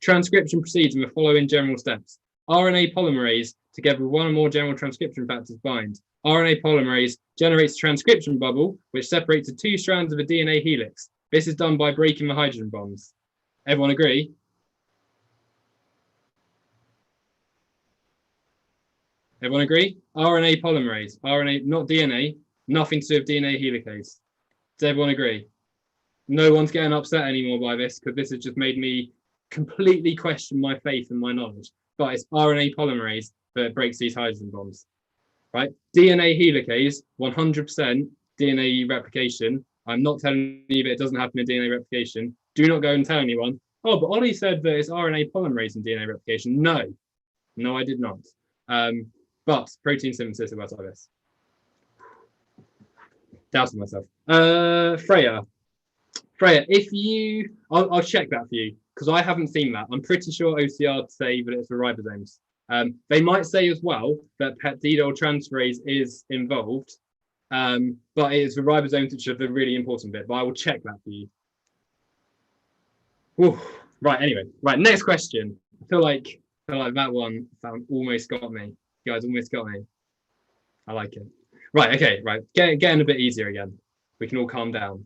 Transcription proceeds in the following general steps. RNA polymerase, together with one or more general transcription factors, bind. RNA polymerase generates a transcription bubble, which separates the two strands of a DNA helix. This is done by breaking the hydrogen bonds. Everyone agree? Everyone agree? RNA polymerase, RNA, not DNA, nothing to do with DNA helicase. Does everyone agree? No one's getting upset anymore by this, because this has just made me completely question my faith and my knowledge, but it's RNA polymerase that breaks these hydrogen bonds, right? DNA helicase, 100% DNA replication. I'm not telling you that it doesn't happen in DNA replication. Do not go and tell anyone, oh, but Oli said that it's RNA polymerase in DNA replication. No, I did not. But protein synthesis works like this. Doubting myself. Freya, if you, I'll check that for you because I haven't seen that. I'm pretty sure OCR say that it's for ribosomes. They might say as well that peptidyl transferase is involved, but it is the ribosomes which are the really important bit. But I will check that for you. Whew. Right. Anyway. Right. Next question. I feel like that one almost got me. You guys almost got me. I like it. Right. Okay. Right. Getting a bit easier again. We can all calm down.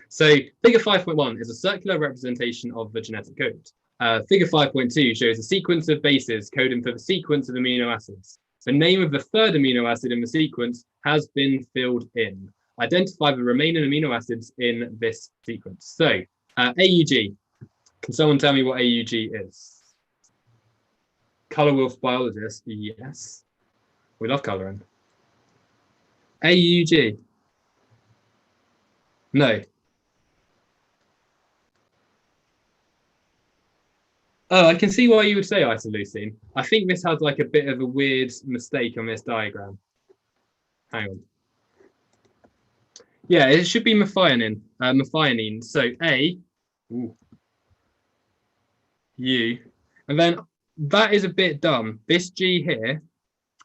So figure 5.1 is a circular representation of the genetic code. Figure 5.2 shows a sequence of bases coding for the sequence of amino acids. The name of the third amino acid in the sequence has been filled in. Identify the remaining amino acids in this sequence. So AUG. Can someone tell me what AUG is? Color wolf biologist, yes. We love coloring. AUG. No. Oh, I can see why you would say isoleucine. I think this has like a bit of a weird mistake on this diagram. Hang on. Yeah, it should be methionine. Methionine. So A, U, and then that is a bit dumb. This G here,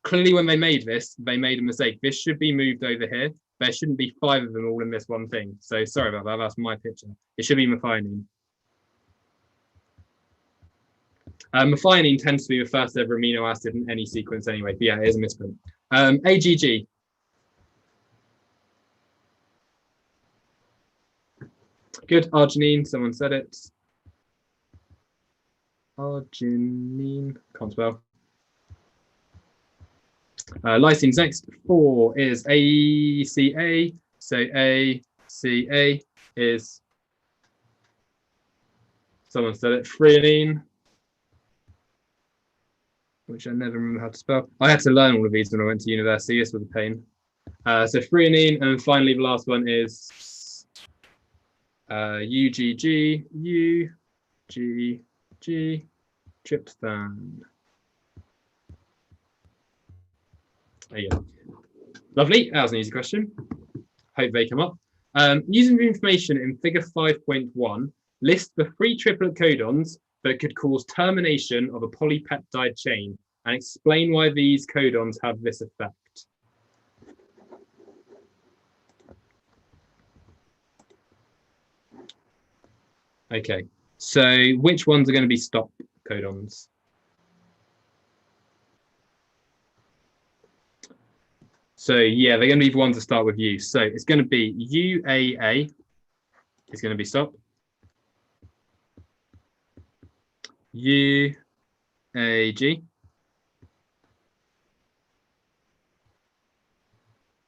clearly when they made this, they made a mistake. This should be moved over here. There shouldn't be 5 of them all in this one thing. So sorry about that. That's my picture. It should be methionine. Methionine tends to be the first ever amino acid in any sequence anyway, but yeah, it is a misprint. AGG. Good, arginine, someone said it. Arginine, can't spell. Lysines next. 4 is ACA, so ACA is, someone said it, threonine, which I never remember how to spell. I had to learn all of these when I went to university. This was a pain. So threonine, and finally the last one is UGG, UGG, tryptophan. There you go. Lovely. That was an easy question. Hope they come up. Using the information in figure 5.1, list the 3 triplet codons that could cause termination of a polypeptide chain and explain why these codons have this effect. Okay, so which ones are going to be stop codons? So yeah, they're going to be the ones that start with U. So it's going to be UAA is going to be stop. UAG.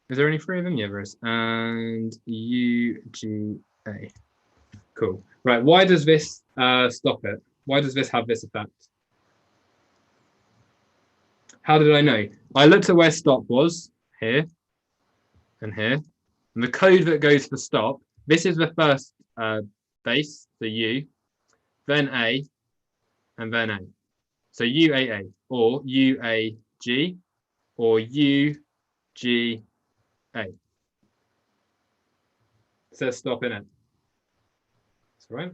Is there any 3 of them? Yeah, there is. And UGA. Cool. Right, why does this stop it? Why does this have this effect? How did I know? I looked at where stop was, here and here. And the code that goes for stop, this is the first base, the U, then A, and then A. So UAA, or UAG, or UGA. It says stop in it. That's right.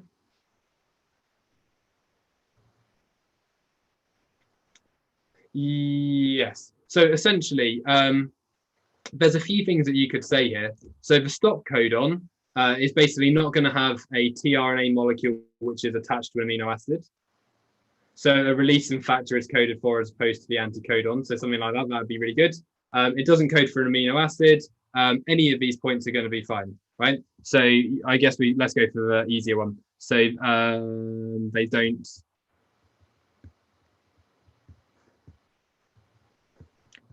Yes. So essentially, there's a few things that you could say here. So the stop codon is basically not going to have a tRNA molecule which is attached to an amino acid. So a releasing factor is coded for as opposed to the anticodon. So something like that, that would be really good. It doesn't code for an amino acid. Any of these points are going to be fine, right? So I guess let's go for the easier one. So they don't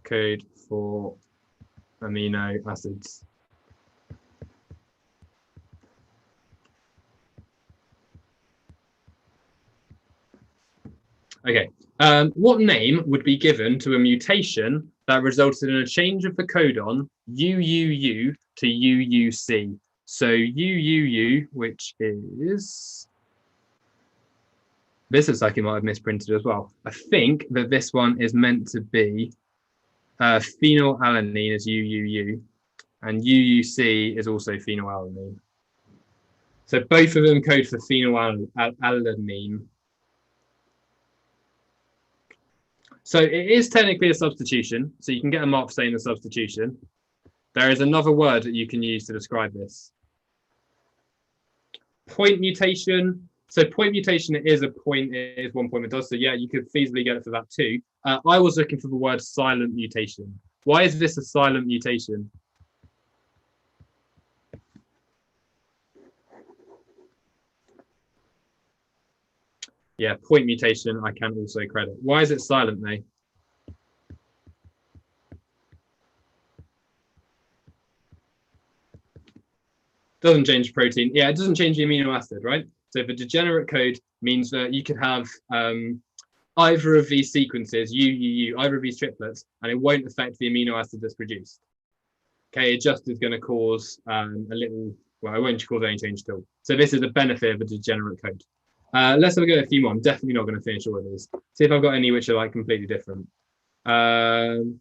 code for amino acids. Okay. What name would be given to a mutation that resulted in a change of the codon UUU to UUC? So UUU, which is... This looks like it might have misprinted as well. I think that this one is meant to be phenylalanine is UUU, and UUC is also phenylalanine. So both of them code for phenylalanine. So it is technically a substitution, so you can get a mark for saying a substitution. There is another word that you can use to describe this. Point mutation. So point mutation, it is a point, it is one point it does. So yeah, you could feasibly get it for that too. I was looking for the word silent mutation. Why is this a silent mutation? Yeah, point mutation, I can also credit. Why is it silent though? Doesn't change protein. Yeah, it doesn't change the amino acid, right? So the degenerate code means that you could have either of these sequences, either of these triplets, and it won't affect the amino acid that's produced. Okay, it just is going to cause a little, well, it won't cause any change at all. So this is a benefit of a degenerate code. Let's have a go at a few more. I'm definitely not going to finish all of these. See if I've got any which are like completely different. No, I'm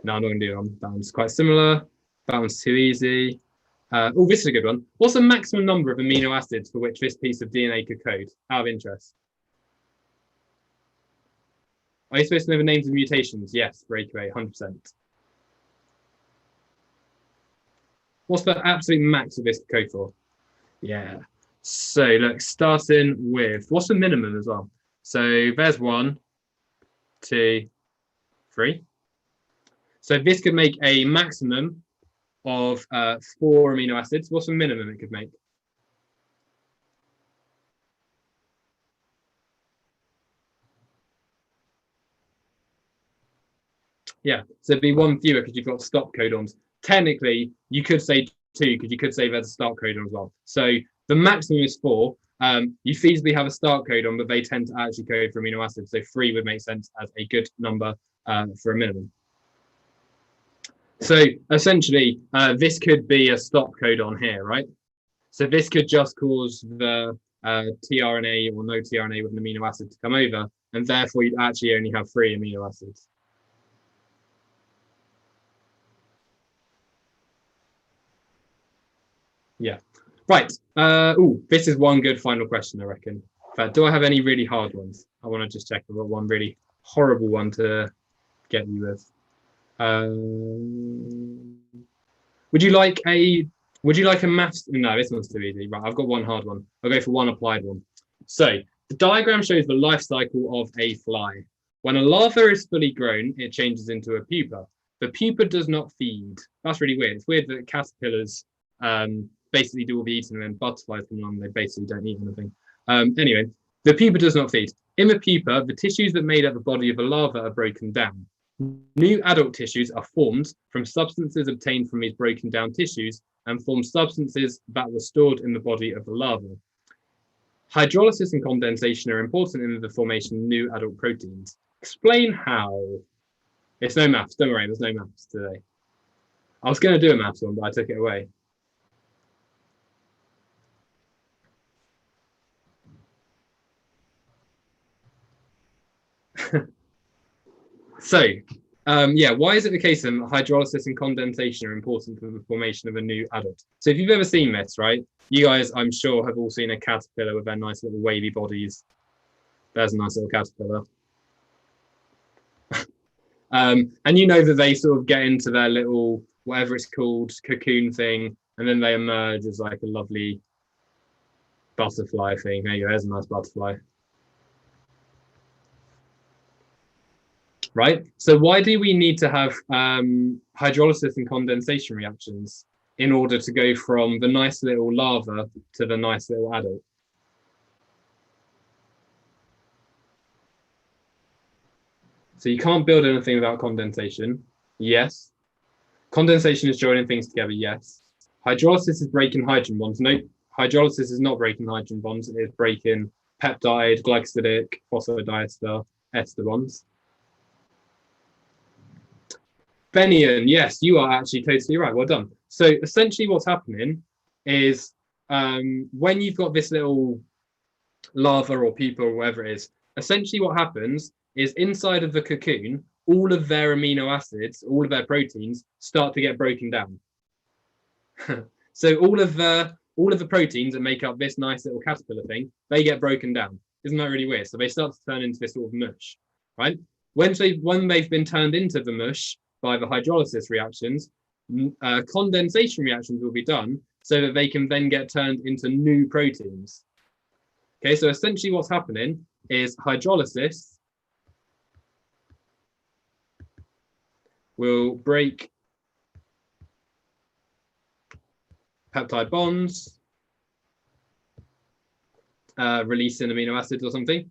not going to do them. That one's quite similar. That one's too easy. Oh, this is a good one. What's the maximum number of amino acids for which this piece of DNA could code? Out of interest. Are you supposed to know the names of mutations? Yes, breakaway, 100%. What's the absolute max of this code for? Yeah. So look, starting with, what's the minimum as well? So there's 1, 2, 3. So this could make a maximum of 4 amino acids. What's the minimum it could make? Yeah, so it'd be 1 fewer because you've got stop codons. Technically, you could say 2 because you could say there's a start codon as well. So the maximum is 4. You feasibly have a start codon, but they tend to actually code for amino acids. So 3 would make sense as a good number for a minimum. So essentially, this could be a stop codon here, right? So this could just cause the tRNA or no tRNA with an amino acid to come over, and therefore you'd actually only have 3 amino acids. Yeah. Right. Oh, this is one good final question, I reckon. In fact, do I have any really hard ones? I want to just check. I've got one really horrible one to get you with. Would you like a maths? No, this one's too easy. Right, I've got one hard one. I'll go for one applied one. So the diagram shows the life cycle of a fly. When a larva is fully grown, it changes into a pupa. The pupa does not feed. That's really weird. It's weird that caterpillars basically do all the eating, and then butterflies come along, they basically don't eat anything. Anyway, the pupa does not feed. In the pupa, the tissues that made up the body of the larva are broken down. New adult tissues are formed from substances obtained from these broken down tissues and form substances that were stored in the body of the larva. Hydrolysis and condensation are important in the formation of new adult proteins. Explain how. It's no maths, don't worry, there's no maths today. I was going to do a maths one, but I took it away. So, yeah, why is it the case that hydrolysis and condensation are important for the formation of a new adult? So if you've ever seen this, right, you guys, I'm sure, have all seen a caterpillar with their nice little wavy bodies. There's a nice little caterpillar. And you know that they sort of get into their little, whatever it's called, cocoon thing, and then they emerge as like a lovely butterfly thing. There you go, there's a nice butterfly. Right? So why do we need to have hydrolysis and condensation reactions in order to go from the nice little larva to the nice little adult? So you can't build anything without condensation. Yes. Condensation is joining things together. Yes. Hydrolysis is breaking hydrogen bonds. No, hydrolysis is not breaking hydrogen bonds. It is breaking peptide, glycosidic, phosphodiester, ester bonds. Fenian, yes, you are actually totally right. Well done. So essentially what's happening is when you've got this little larva or pupa or whatever it is, essentially what happens is inside of the cocoon, all of their amino acids, all of their proteins start to get broken down. So all of the proteins that make up this nice little caterpillar thing, they get broken down. Isn't that really weird? So they start to turn into this sort of mush, right? When they've been turned into the mush by the hydrolysis reactions, condensation reactions will be done so that they can then get turned into new proteins. Okay, so essentially what's happening is hydrolysis will break peptide bonds, releasing amino acids or something.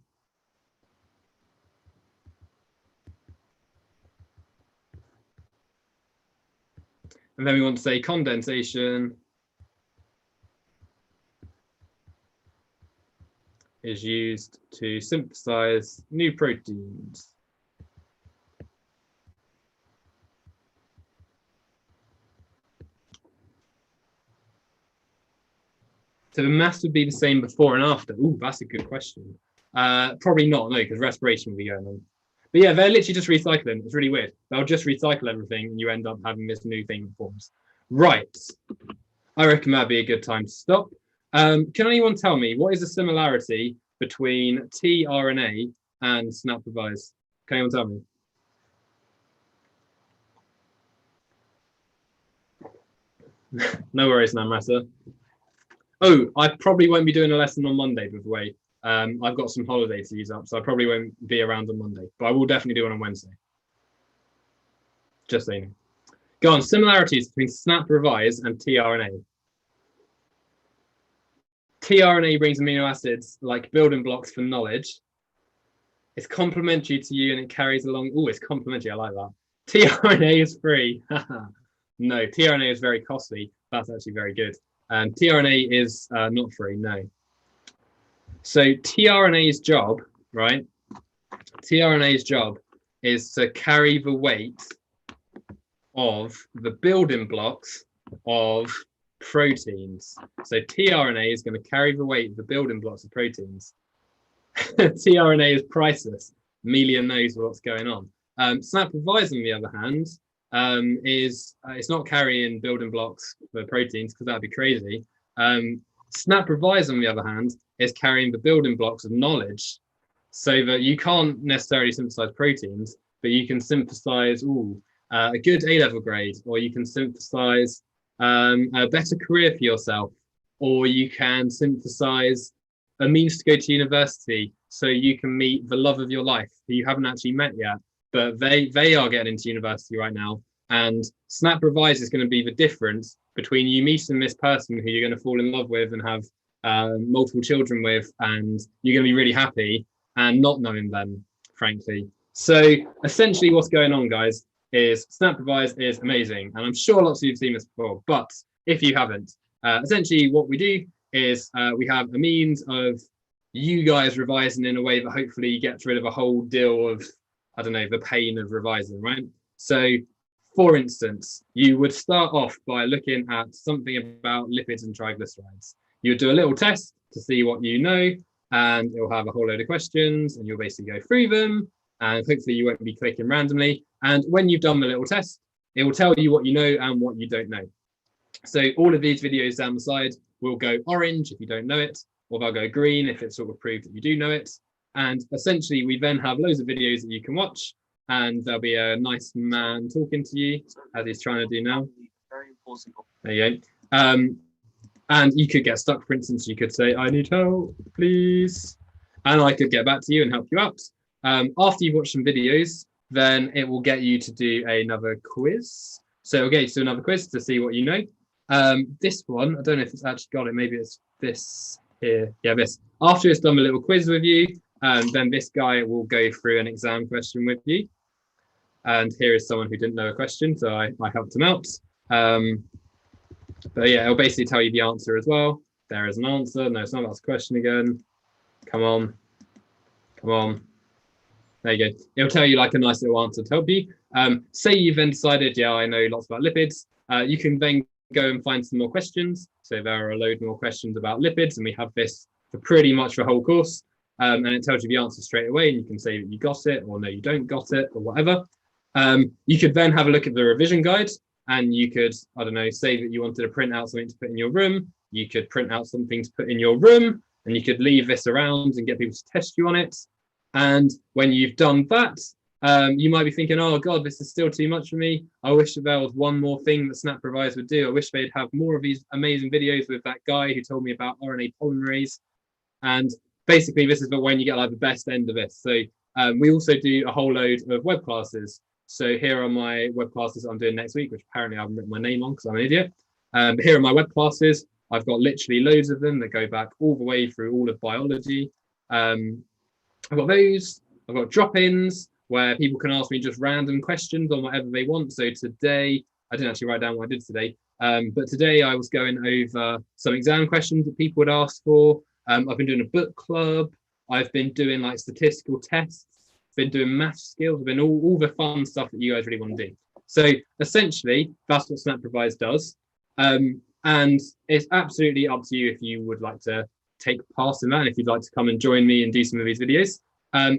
And then we want to say condensation is used to synthesize new proteins. So the mass would be the same before and after. Ooh, that's a good question. Probably not, no, because respiration will be going on. But yeah, they're literally just recycling. It's really weird. They'll just recycle everything and you end up having this new thing that forms. Right. I reckon that'd be a good time to stop. Can anyone tell me what is the similarity between tRNA and SNAP revise? Can anyone tell me? No worries, Namrata. Oh, I probably won't be doing a lesson on Monday, by the way. I've got some holiday to use up, so I probably won't be around on Monday, but I will definitely do one on Wednesday. Just so you know. Go on, similarities between SNAP revise and tRNA. tRNA brings amino acids like building blocks for knowledge. It's complementary to you and it carries along. Oh, it's complementary. I like that. tRNA is free. No, tRNA is very costly. That's actually very good. tRNA is not free. No. So tRNA's job, right? tRNA's job is to carry the weight of the building blocks of proteins. So tRNA is going to carry the weight of the building blocks of proteins. tRNA is priceless. Amelia knows what's going on. SNAP revise, on the other hand, it's not carrying building blocks for proteins because that'd be crazy. SNAP revise, on the other hand, is carrying the building blocks of knowledge, so that you can't necessarily synthesize proteins, but you can synthesize a good A-level grade, or you can synthesize a better career for yourself, or you can synthesize a means to go to university so you can meet the love of your life who you haven't actually met yet, but they are getting into university right now. And SNAP revise is going to be the difference between you meeting this person who you're going to fall in love with and have multiple children with, and you're going to be really happy, and not knowing them, frankly. So essentially what's going on, guys, is SNAP revise is amazing, and I'm sure lots of you have seen this before, but if you haven't, essentially what we do is we have a means of you guys revising in a way that hopefully gets rid of a whole deal of, I don't know, the pain of revising, right? So for instance, you would start off by looking at something about lipids and triglycerides. You would do a little test to see what you know, and it'll have a whole load of questions, and you'll basically go through them, and hopefully you won't be clicking randomly. And when you've done the little test, it will tell you what you know and what you don't know. So all of these videos down the side will go orange if you don't know it, or they'll go green if it's sort of proved that you do know it. And essentially we then have loads of videos that you can watch, and there'll be a nice man talking to you as he's trying to do now. Very important. There you go. And you could get stuck, for instance. You could say, I need help, please. And I could get back to you and help you out. After you've watched some videos, then it will get you to do another quiz. So it'll get you to another quiz to see what you know. This one, I don't know if it's actually got it. Maybe it's this here. Yeah, this. After it's done a little quiz with you, then this guy will go through an exam question with you. And here is someone who didn't know a question, so I helped him out. But yeah, it'll basically tell you the answer as well. There is an answer. No, it's not. That's a question again. Come on. Come on. There you go. It'll tell you like a nice little answer to help you. Say you've then decided, yeah, I know lots about lipids. You can then go and find some more questions. So there are a load more questions about lipids, and we have this for pretty much the whole course. And it tells you the answer straight away, and you can say that you got it, or no, you don't got it, or whatever. You could then have a look at the revision guide, and you could, I don't know, say that you wanted to print out something to put in your room. You could print out something to put in your room, and you could leave this around and get people to test you on it. And when you've done that, you might be thinking, oh God, this is still too much for me. I wish that there was one more thing that Snap Providers would do. I wish they'd have more of these amazing videos with that guy who told me about RNA polymerase. And basically, this is when you get like the best end of it. So we also do a whole load of web classes. So here are my web classes I'm doing next week, which apparently I haven't written my name on because I'm an idiot. But here are my web classes. I've got literally loads of them that go back all the way through all of biology. I've got those. I've got drop-ins where people can ask me just random questions on whatever they want. So today, I didn't actually write down what I did today, but today I was going over some exam questions that people would ask for. I've been doing a book club. I've been doing like statistical tests, been doing math skills, been all the fun stuff that you guys really want to do. So essentially, that's what Snap Providers does. And it's absolutely up to you if you would like to take part in that, and if you'd like to come and join me and do some of these videos.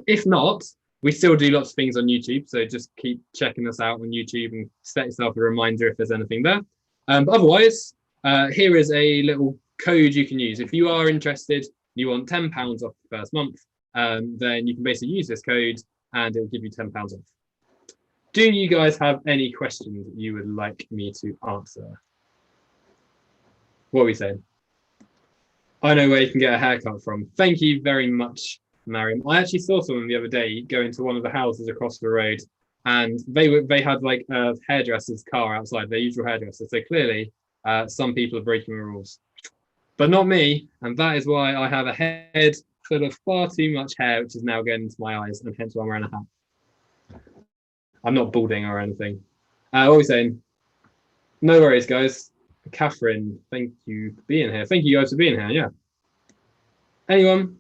If not, we still do lots of things on YouTube, so just keep checking us out on YouTube and set yourself a reminder if there's anything there. But otherwise, here is a little code you can use. If you are interested, you want £10 off the first month, then you can basically use this code and it will give you £10 off. Do you guys have any questions that you would like me to answer? What are we saying? I know where you can get a haircut from. Thank you very much, Mariam. I actually saw someone the other day go into one of the houses across the road, and they had like a hairdresser's car outside, their usual hairdresser. So clearly, some people are breaking the rules, but not me. And that is why I have a head full of far too much hair, which is now getting into my eyes, and hence why I'm wearing a hat. I'm not balding or anything. What are we saying? No worries, guys. Catherine, thank you for being here. Thank you guys for being here. Yeah. Anyone?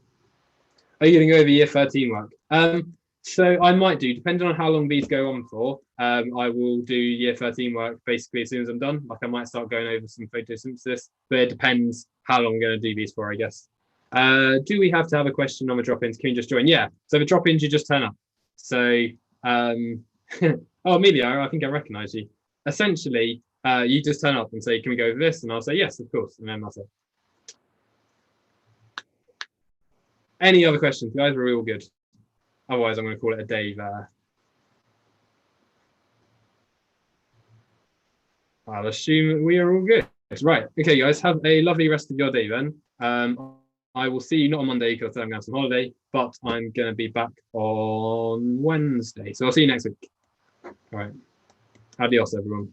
Are you going to go over year 13 work? So I might do, depending on how long these go on for. I will do year 13 work basically as soon as I'm done. Like I might start going over some photosynthesis, but it depends how long I'm going to do these for, I guess. Do we have to have a question on the drop-ins? Can you just join? Yeah. So the drop-ins, you just turn up. So, oh, Amelia, I think I recognize you. Essentially, you just turn up and say, can we go over this? And I'll say, yes, of course. And then that's it. Any other questions, guys? Are we all good? Otherwise, I'm going to call it a day there. I'll assume we are all good. Right. Okay, guys, have a lovely rest of your day then. I will see you not on Monday because I'm going to have some holiday, but I'm going to be back on Wednesday. So I'll see you next week. All right. Adios, everyone.